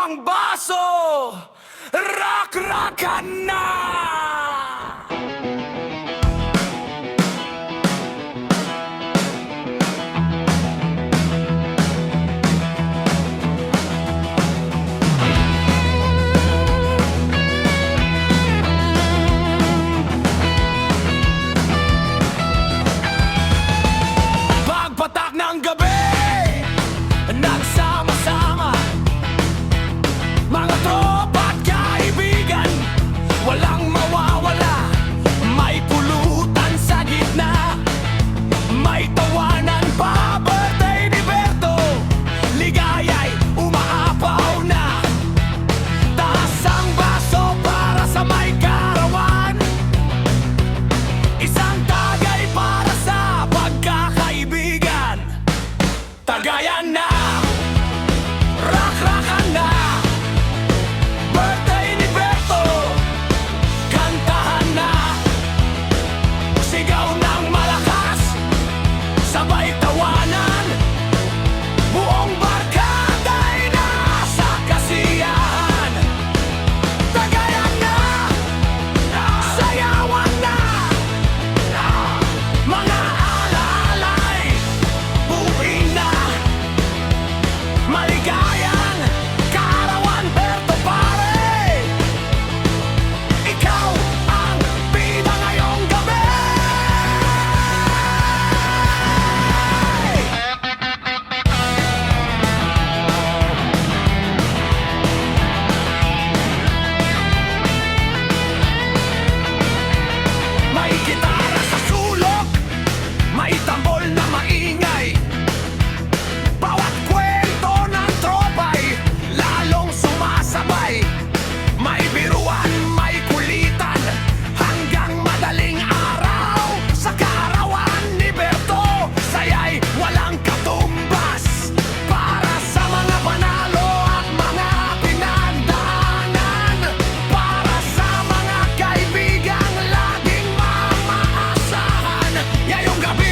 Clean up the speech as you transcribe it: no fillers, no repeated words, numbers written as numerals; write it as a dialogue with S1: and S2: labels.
S1: ang baso, rak-rakan na! Pagpatak ng gabi, nagsama-sama mga tropa at kaibigan, walang mawawala. May pulutan sa gitna, may tawanan pa. Birthday ni Berto, ligaya'y umaapaw na. Taas ang baso para sa may karawan, isang tagay para sa pagkakaibigan. Tagayan na, rak-rakan na. Birthday ni Berto, kantahan na. Sigaw ng malakas, sabay tawanan. Buong barkada'y nasa kasiyahan. Tagayan na, sayawan na. Mga alalay, buuin na. Maligayang kaarawan, Berto pare. Ikaw ang bida ngayong gabi. May gitara sa sulok, may tambol na maingay. Bawat kwento ng tropa'y lalong sumasabay. May biruan, may kulitan, hanggang madaling araw. Sa kaarawan ni Berto, saya'y walang katumbas. Para sa mga panalo at mga pinagdaanan, para sa mga kaibigang laging mamaasahan. Ngayong gabi